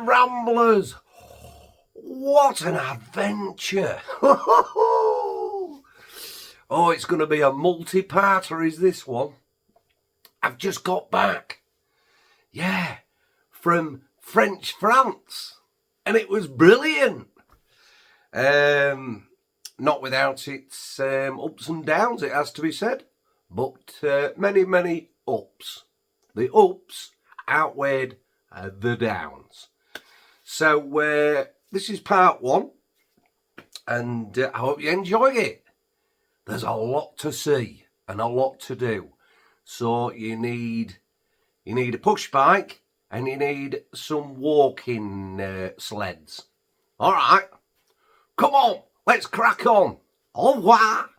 then, Ramblers! What an adventure! Oh, it's going to be a multi-parter, is this one. I've just got back. Yeah, from French France. And it was brilliant. Not without its ups and downs, it has to be said. But many, many ups. The ups outweighed the downs. So this is part one. And I hope you enjoy it. There's a lot to see and a lot to do. So you need a push bike and you need some walking sleds. All right, come on, let's crack on. Au revoir.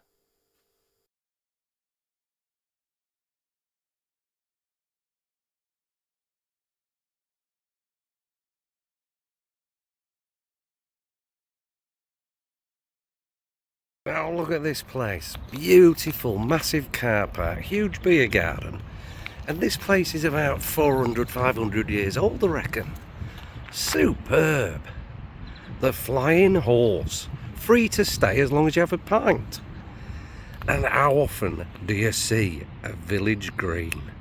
Now look at this place. Beautiful, massive car park, huge beer garden. And this place is about 400, 500 years old, I reckon. Superb. The Flying Horse. Free to stay as long as you have a pint. And how often do you see a village green?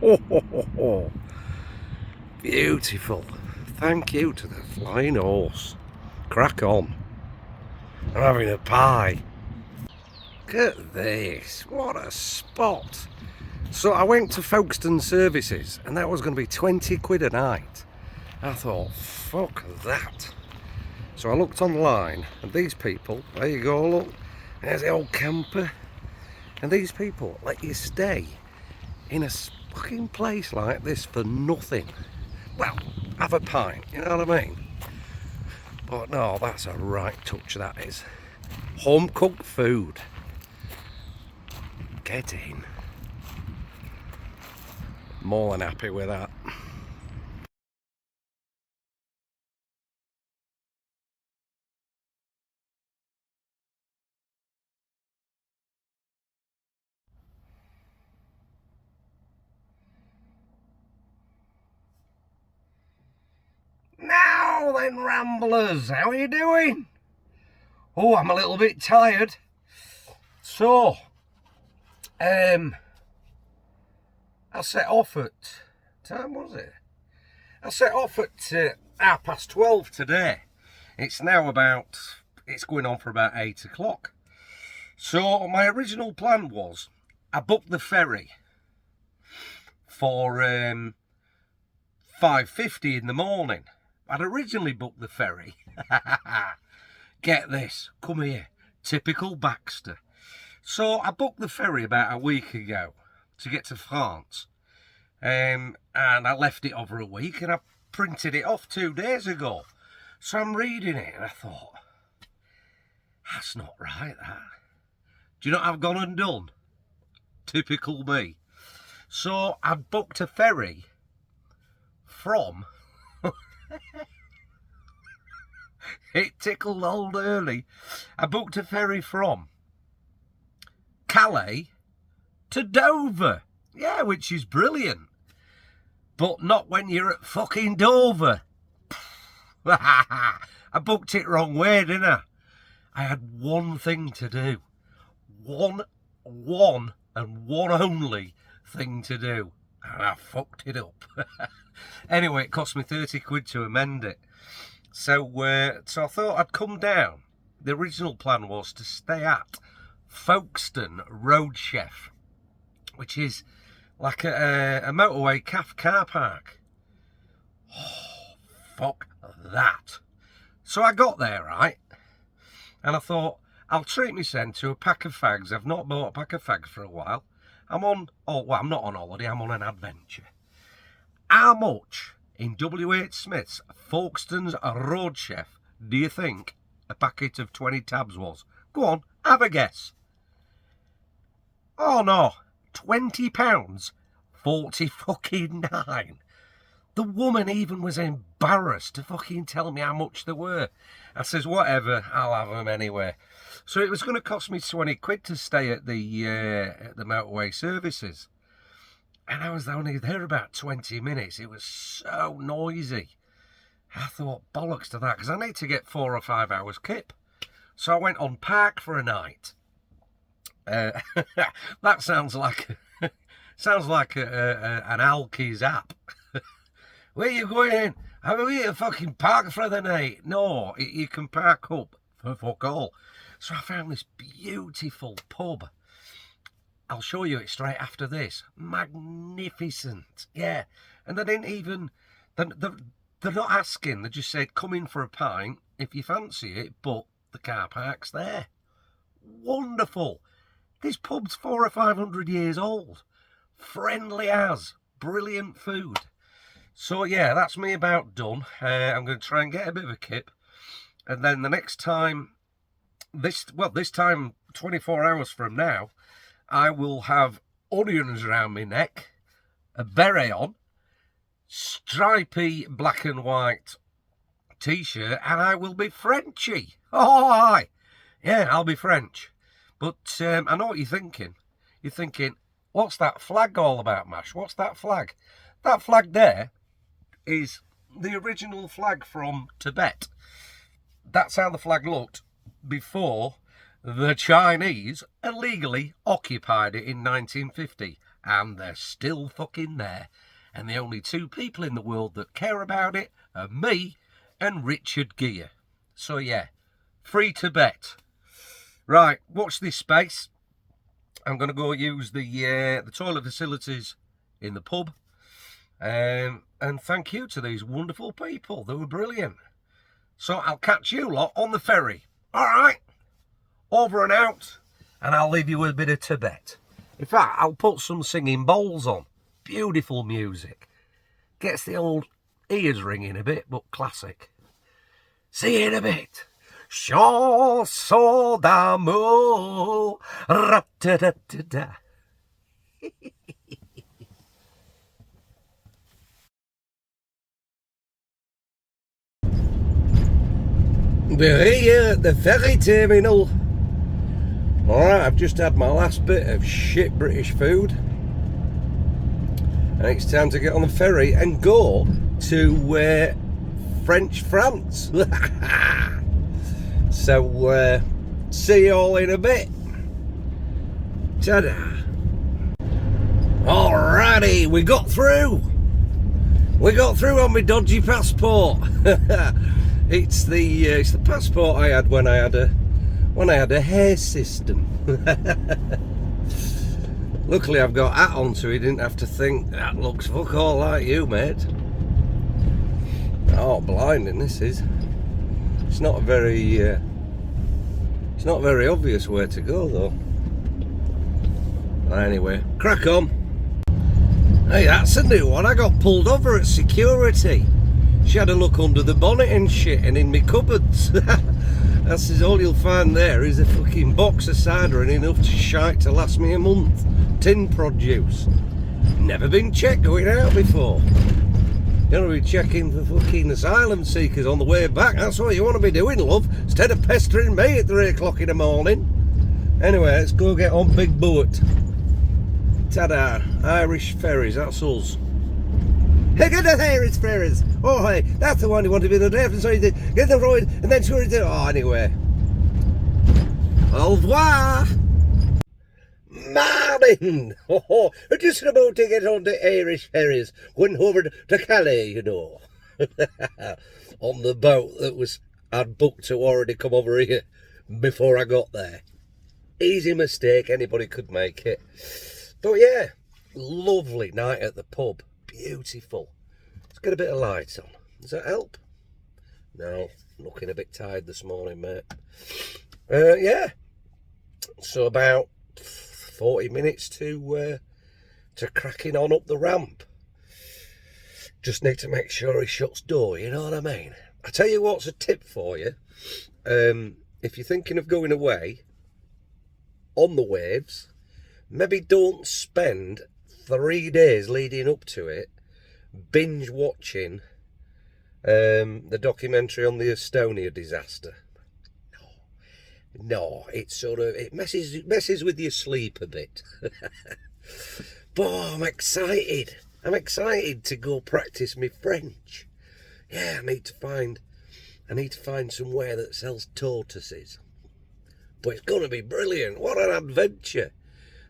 Oh. Beautiful. Thank you to the Flying Horse. Crack on. I'm having a pie. Look at this. What a spot. So I went to Folkestone Services and that was going to be 20 quid a night. I thought, fuck that. So I looked online and these people, there you go, look, there's the old camper. And these people let you stay in a fucking place like this for nothing. Well, have a pint, you know what I mean? But no, that's a right touch, that is. Home cooked food. Get in. More than happy with that. Now then, Ramblers, how are you doing? Oh, I'm a little bit tired. So, I set off at, time was it? I set off at 12:30 today. It's now it's going on for about 8 o'clock. So my original plan was, I booked the ferry for 5:50 in the morning. I'd originally booked the ferry. Get this, come here, typical Baxter. So I booked the ferry about a week ago to get to France. And I left it over a week and I printed it off 2 days ago. So I'm reading it and I thought, that's not right, that. Do you know what I've gone and done? Typical me. So I booked a ferry from... It tickled old early. I booked a ferry from Calais to Dover. Yeah, which is brilliant. But not when you're at fucking Dover. I booked it wrong way, didn't I? I had one thing to do. One and one only thing to do. And I fucked it up. Anyway, it cost me 30 quid to amend it. So I thought I'd come down. The original plan was to stay at Folkestone Roadchef, which is like a motorway car park. Oh, fuck that. So I got there, right? And I thought, I'll treat myself to a pack of fags. I've not bought a pack of fags for a while. I'm not on holiday, I'm on an adventure. How much in W.H. Smith's Folkestone's Roadchef do you think a packet of 20 tabs was? Go on, have a guess. Oh no, £20, 40 fucking 9. The woman even was embarrassed to fucking tell me how much they were. I says, whatever, I'll have them anyway. So it was going to cost me 20 quid to stay at the motorway services. And I was only there about 20 minutes. It was so noisy. I thought, bollocks to that, because I need to get 4 or 5 hours kip. So I went on Park for a night. That sounds like an Alkies app. Where you going in? I'm here fucking park for the night. No, you can park up for fuck all. So I found this beautiful pub. I'll show you it straight after this. Magnificent. Yeah. And they didn't even... They're not asking. They just said, come in for a pint if you fancy it, but the car park's there. Wonderful. This pub's 400 or 500 years old. Friendly as. Brilliant food. So yeah, that's me about done. I'm going to try and get a bit of a kip. And then the next time, this time 24 hours from now, I will have onions around my neck, a beret on, stripy black and white t-shirt, and I will be Frenchy. Oh, aye. Yeah, I'll be French. But I know what you're thinking. You're thinking, what's that flag all about, Mash? What's that flag? That flag there is the original flag from Tibet. That's how the flag looked before the Chinese illegally occupied it in 1950. And they're still fucking there. And the only two people in the world that care about it are me and Richard Gere. So yeah, free Tibet. Right, watch this space. I'm going to go use the toilet facilities in the pub. And thank you to these wonderful people. They were brilliant. So I'll catch you lot on the ferry. All right. Over and out. And I'll leave you with a bit of Tibet. In fact, I'll put some singing bowls on. Beautiful music. Gets the old ears ringing a bit, but classic. See you in a bit. Chanson d'amour. Ra-ta-da-ta-da. We're here at the ferry terminal. Alright, I've just had my last bit of shit British food. And it's time to get on the ferry and go to French France. So, see you all in a bit. Ta-da. Alrighty, we got through. We got through on my dodgy passport. It's the passport I had when I had a hair system. Luckily I've got hat on, so he didn't have to think that looks fuck all like you, mate. Oh, blinding this is. It's not very obvious where to go though. Anyway, crack on. Hey, that's a new one. I got pulled over at security. She had a look under the bonnet and shit and in my cupboards. That's all you'll find there is a fucking box of cider and enough shite to last me a month. Tin produce. Never been checked going out before. You want to be checking for fucking asylum seekers on the way back. That's what you want to be doing, love. Instead of pestering me at 3 o'clock in the morning. Anyway, let's go get on big boat. Ta-da. Irish ferries, that's us. Hey, get the Irish ferries. Oh, hey, that's the one who wanted to be the left, and so he did. Get the right, and then sure he did. Oh, anyway. Au revoir. Morning. Oh, just about to get on the Irish ferries. Went over to Calais, you know. On the boat that I'd booked to already come over here before I got there. Easy mistake, anybody could make it. But yeah, lovely night at the pub. Beautiful. Let's get a bit of light on. Does that help? No, looking a bit tired this morning, mate. Yeah. So about 40 minutes to cracking on up the ramp. Just need to make sure he shuts door, you know what I mean? I tell you what's a tip for you. If you're thinking of going away on the waves, maybe don't spend 3 days leading up to it binge watching the documentary on the Estonia disaster. No, it's it messes with your sleep a bit. But I'm excited to go practice my French. Yeah, I need to find somewhere that sells tortoises. But it's going to be brilliant. What an adventure.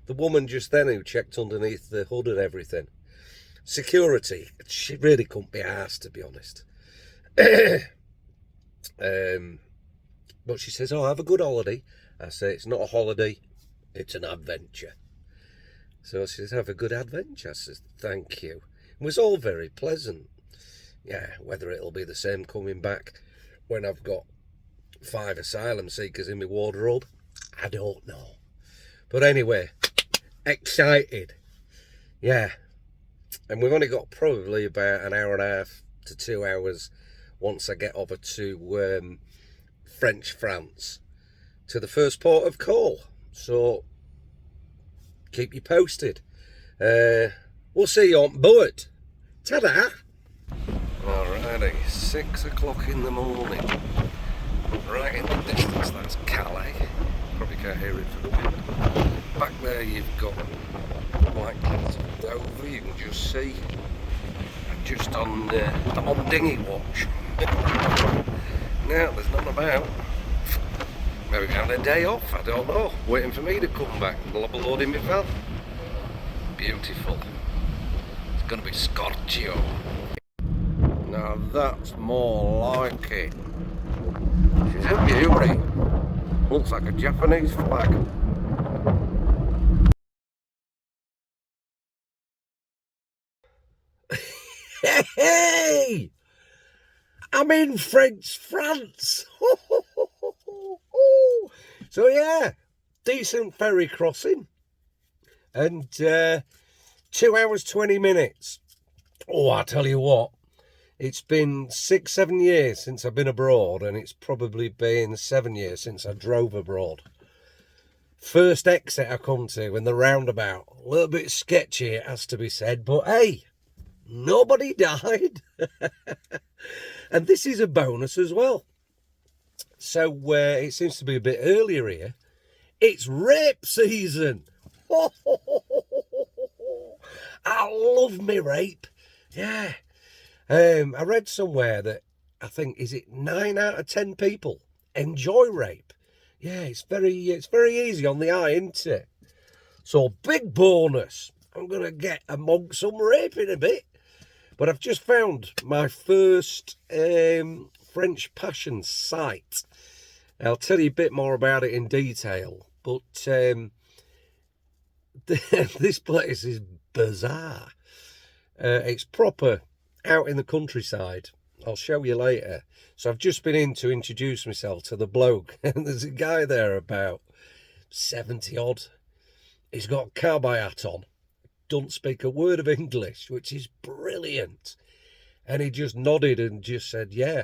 The woman just then who checked underneath the hood and everything. Security, she really couldn't be arsed, to be honest. But she says, oh, have a good holiday. I say, it's not a holiday, it's an adventure. So she says, have a good adventure. I says, thank you. It was all very pleasant. Yeah, whether it'll be the same coming back when I've got 5 asylum seekers in my wardrobe, I don't know. But anyway, excited. Yeah. And we've only got probably about an hour and a half to 2 hours once I get over to French France, to the first port of call. So keep you posted. We'll see you on board. Ta-da! Alrighty, 6 o'clock in the morning. Right in the distance, that's Calais. Probably can't hear it from the wind. Back there you've got White Cliffs of Dover, you can just see. I'm on dinghy watch. Now, there's none about. Maybe we had a day off, I don't know. Waiting for me to come back and lob a load in my van. Beautiful. It's going to be Scorchio. Now that's more like it. She's a beauty. Looks like a Japanese flag. Hey! I'm in French France. So yeah, decent ferry crossing. And 2 hours 20 minutes. Oh, I tell you what, it's been 6-7 years since I've been abroad, and it's probably been 7 years since I drove abroad. First exit I come to in the roundabout. A little bit sketchy, it has to be said, but hey, nobody died. And this is a bonus as well. So it seems to be a bit earlier here. It's rape season. I love me rape. Yeah. I read somewhere that I think, is it 9 out of 10 people enjoy rape? Yeah, it's very easy on the eye, isn't it? So big bonus. I'm going to get amongst some rape in a bit. But I've just found my first French Passion site. I'll tell you a bit more about it in detail. But this place is bizarre. It's proper out in the countryside. I'll show you later. So I've just been in to introduce myself to the bloke. And there's a guy there about 70 odd. He's got a cowboy hat on. Don't speak a word of English, which is brilliant. And he just nodded and just said, yeah,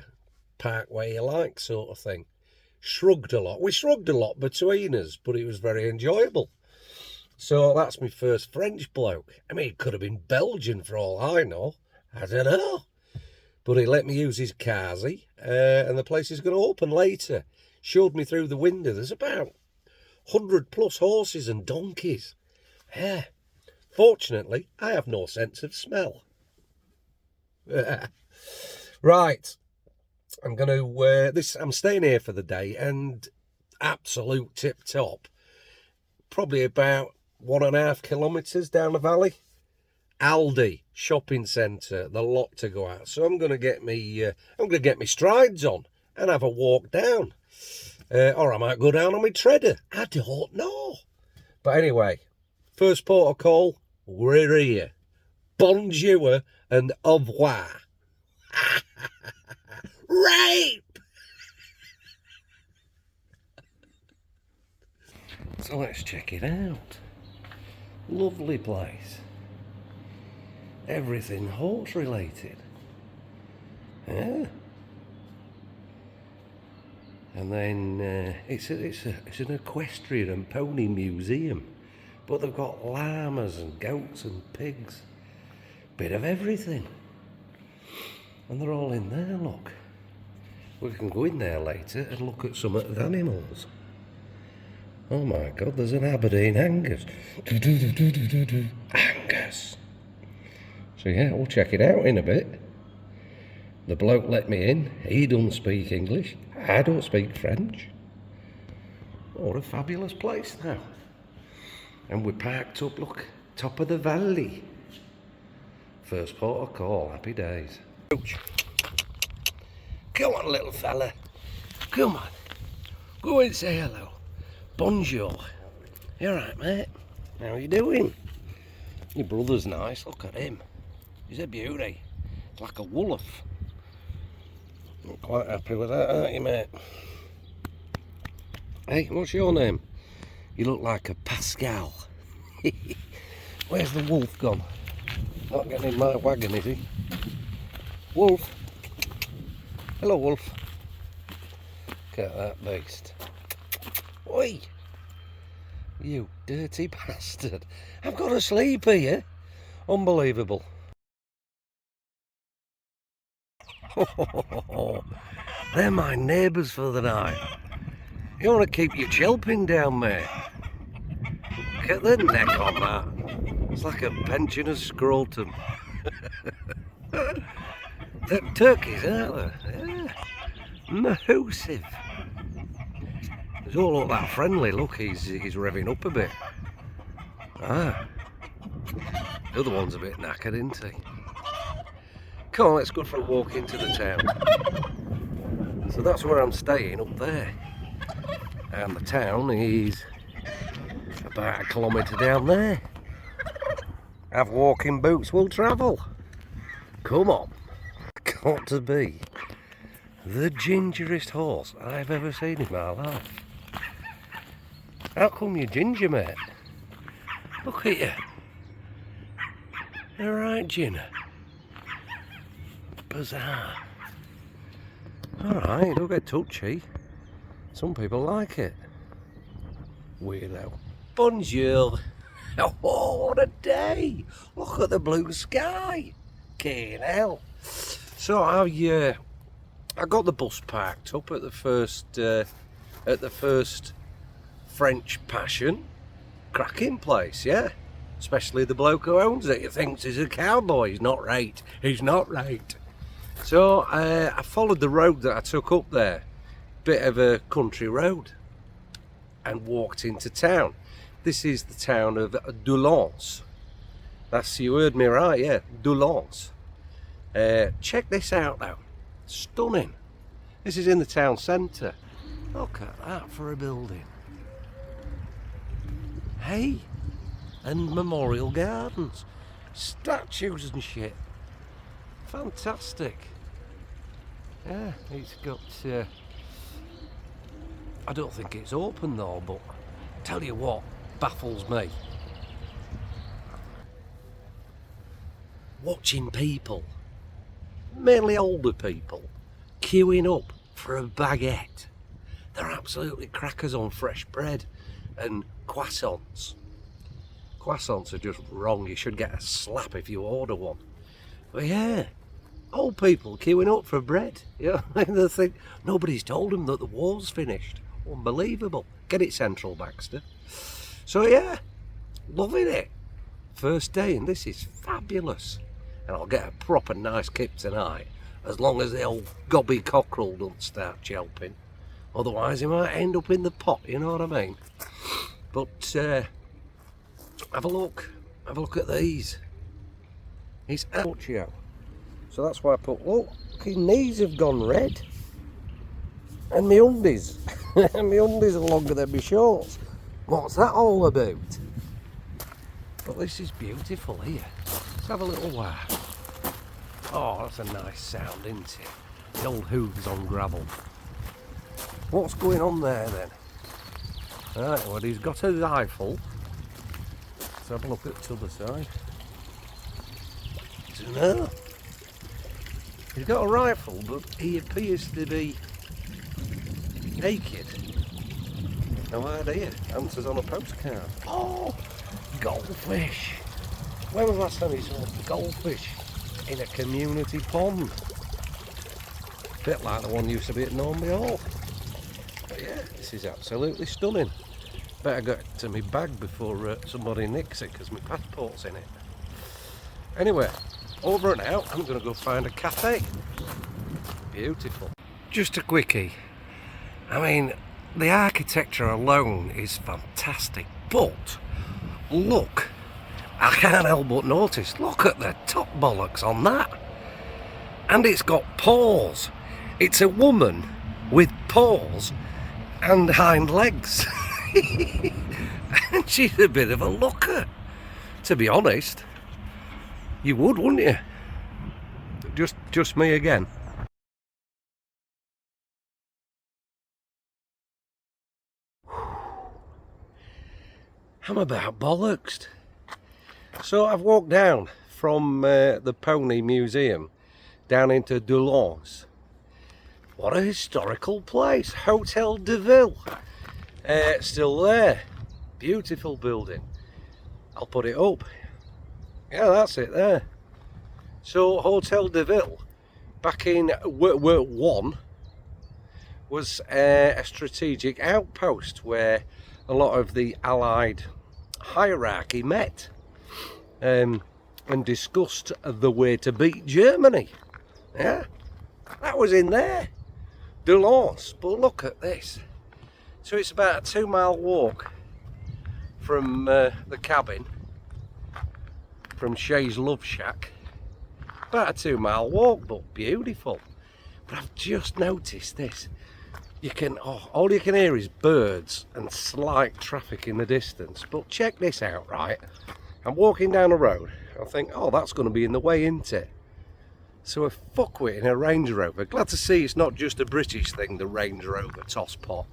park where you like, sort of thing. Shrugged a lot. We shrugged a lot between us, but it was very enjoyable. So that's my first French bloke. I mean, it could have been Belgian for all I know. I don't know. But he let me use his carsy, and the place is going to open later. Showed me through the window. There's about 100 plus horses and donkeys. Yeah. Fortunately, I have no sense of smell. Right. I'm going to, I'm staying here for the day, and absolute tip top. Probably about 1.5 kilometres down the valley. Aldi shopping centre, the lot to go out. So I'm going to get me strides on and have a walk down. Or I might go down on my treader. I don't know. But anyway, first port of call, we're here. Bonjour and au revoir. Rape! So let's check it out. Lovely place. Everything horse related. Yeah. And then it's an equestrian and pony museum. But they've got llamas and goats and pigs. Bit of everything. And they're all in there, look. We can go in there later and look at some of the animals. Oh my God, there's an Aberdeen Angus. Angus. So yeah, we'll check it out in a bit. The bloke let me in. He don't speak English. I don't speak French. What a fabulous place now. And we're parked up, look, top of the valley. First port of call, happy days. Come on, little fella. Come on. Go and say hello. Bonjour. You alright, mate? How you doing? Your brother's nice, look at him. He's a beauty. It's like a wolf. I'm quite happy with that, aren't you, mate? Hey, what's your name? You look like a Pascal. Where's the wolf gone? Not getting in my wagon, is he? Wolf. Hello, wolf. Look at that beast. Oi! You dirty bastard. I've got to sleep here. Unbelievable. They're my neighbours for the night. You want to keep your chilping down, mate? Look at the neck on that. It's like a pensioner's scrotum. They're turkeys, aren't they? Yeah. Massive. They don't look that friendly. Look, he's revving up a bit. Ah. The other one's a bit knackered, isn't he? Come on, let's go for a walk into the town. So that's where I'm staying, up there. And the town is about 1 kilometre down there. Have walking boots will travel. Come on. Got to be the gingerest horse I've ever seen in my life. How come you're ginger, mate? Look at you. Alright, Gina. Bizarre. Alright, don't get touchy. Some people like it. Weirdo. Bonjour. Oh, what a day. Look at the blue sky. Fucking hell. So I got the bus parked up at the first French Passion. Cracking place, yeah. Especially the bloke who owns it. He thinks he's a cowboy. He's not right. He's not right. So I followed the road that I took up there. Bit of a country road. And walked into town. This is the town of Doullens. That's, you heard me right, yeah. Doullens. Check this out now. Stunning. This is in the town centre. Look at that for a building. Hey, and memorial gardens, statues and shit. Fantastic. Yeah, it's got. I don't think it's open though, but tell you what baffles me. Watching people, mainly older people, queuing up for a baguette. They're absolutely crackers on fresh bread and croissants. Croissants are just wrong. You should get a slap if you order one. But yeah, old people queuing up for bread. You know, they think nobody's told them that the war's finished. Unbelievable. Get it, Central Baxter. So yeah, loving it. First day, and this is fabulous. And I'll get a proper nice kip tonight, as long as the old gobby cockerel don't start yelping. Otherwise he might end up in the pot, you know what I mean? But have a look at these. It's Ouchio. So that's why I put, look, his knees have gone red. And my undies. My undies are longer than my shorts. What's that all about? But this is beautiful here. Let's have a little while. Oh, that's a nice sound, isn't it? The old hooves on gravel. What's going on there then? Right, well, he's got a rifle. Let's have a look at the other side. No. He's got a rifle, but he appears to be naked. No idea. Answers on a postcard. Oh, goldfish. When was the last time you saw goldfish in a community pond? A bit like the one used to be at Normby Hall. But yeah, this is absolutely stunning. Better get to my bag before somebody nicks it, because my passport's in it. Anyway, over and out. I'm going to go find a cafe. Beautiful. Just a quickie. I mean, the architecture alone is fantastic, but look, I can't help but notice, look at the top bollocks on that. And it's got paws. It's a woman with paws and hind legs. And she's a bit of a looker, to be honest. You would, wouldn't you? Just me again. I'm about bollocksed. So I've walked down from the Pony Museum down into Doullens. What a historical place. Hotel de Ville. Still there. Beautiful building. I'll put it up. Yeah, that's it there. So Hotel de Ville, back in World War I, was a strategic outpost where a lot of the Allied hierarchy met and discussed the way to beat Germany. Yeah, that was in there. Doullens. But look at this. So it's about a 2-mile walk from the cabin, from Shay's Love Shack. About a 2-mile walk, but beautiful. But I've just noticed this. You can, all you can hear is birds and slight traffic in the distance. But check this out, right? I'm walking down the road. I think, oh, that's going to be in the way, isn't it? So a fuckwit in a Range Rover. Glad to see it's not just a British thing, the Range Rover tosspot.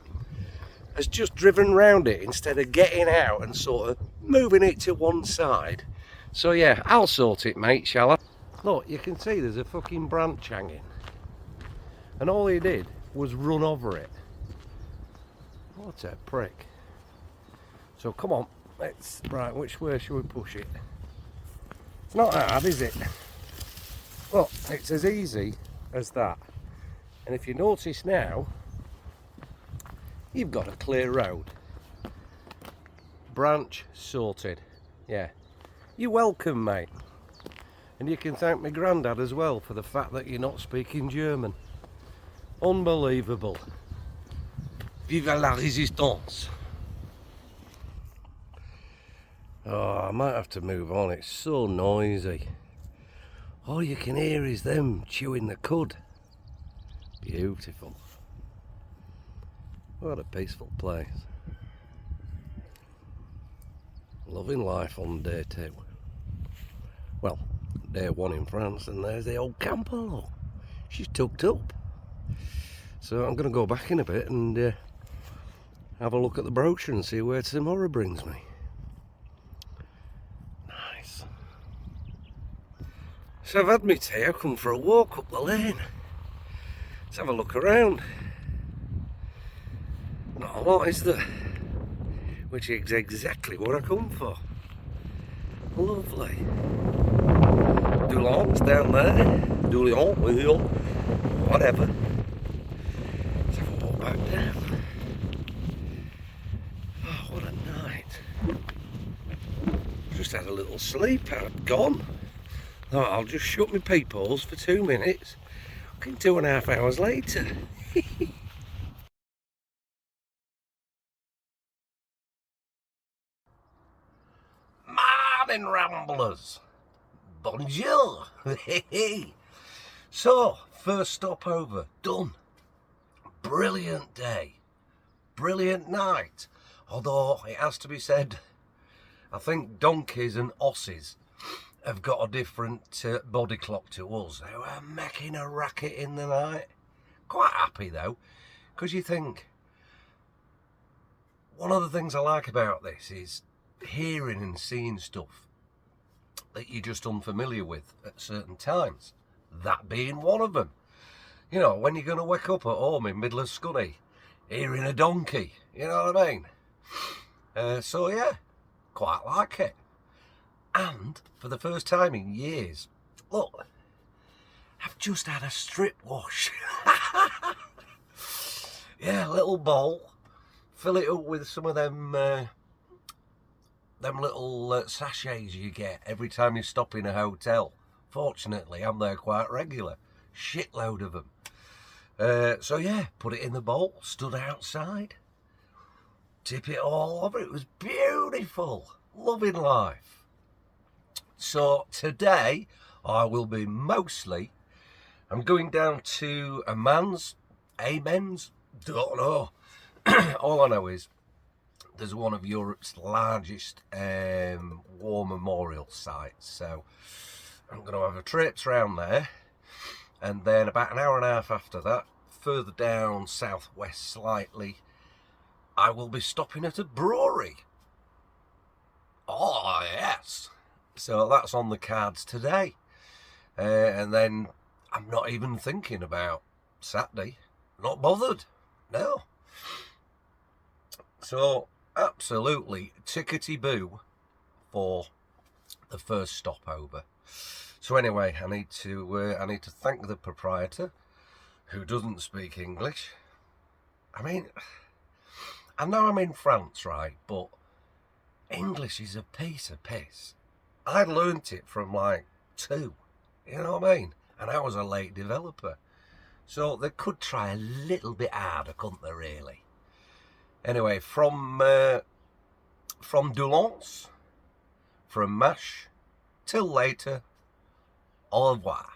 Has just driven round it instead of getting out and sort of moving it to one side. So yeah, I'll sort it, mate, shall I? Look, you can see there's a fucking branch hanging. And all he did was run over it. What a prick. So come on, right, which way should we push it? It's not hard, is it? Well, it's as easy as that. And if you notice now, you've got a clear road. Branch sorted. Yeah. You're welcome, mate. And you can thank my granddad as well for the fact that you're not speaking German. Unbelievable. Vive la résistance. Oh, I might have to move on. It's so noisy. All you can hear is them chewing the cud. Beautiful. What a peaceful place. Loving life on day 2. Well, day 1 in France, and there's the old camper. Look. She's tucked up. So I'm going to go back in a bit and have a look at the brochure and see where tomorrow brings me. Nice. So I've had my tea, I've come for a walk up the lane. Let's have a look around. Not a lot, is there? Which is exactly what I come for. Lovely. Doullens down there. Doullens, whatever. Let's have a walk back down. Oh, what a night. Just had a little sleep, I'd gone. Oh, I'll just shut my peepholes for 2 minutes. Fucking 2.5 hours later. Morning, ramblers. Bonjour. So, first stop over, done. Brilliant day. Brilliant night. Although, it has to be said, I think donkeys and osses have got a different body clock to us. They were making a racket in the night. Quite happy though, because you think, one of the things I like about this is hearing and seeing stuff that you're just unfamiliar with at certain times. That being one of them. You know, when you're going to wake up at home in middle of Scunny, hearing a donkey, you know what I mean? So yeah, quite like it. And for the first time in years, look, I've just had a strip wash. Yeah, little bowl, fill it up with some of them little sachets you get every time you stop in a hotel. Fortunately, I'm there quite regular. Shitload of them. So yeah, put it in the bowl, stood outside, tip it all over. It was beautiful, loving life. So today I will be I'm going down to a men's, don't know. All I know is there's one of Europe's largest war memorial sites. So I'm going to have a trip around there. And then about an hour and a half after that, further down southwest slightly, I will be stopping at a brewery. Oh, yes. So that's on the cards today. And then I'm not even thinking about Saturday. Not bothered. No. So, absolutely tickety-boo for the first stopover. So anyway, I need to thank the proprietor, who doesn't speak English. I mean, I know I'm in France, right, but English is a piece of piss. I learnt it from like 2, you know what I mean? And I was a late developer. So they could try a little bit harder, couldn't they, really? Anyway, from Doullens, from Mash, till later, au revoir.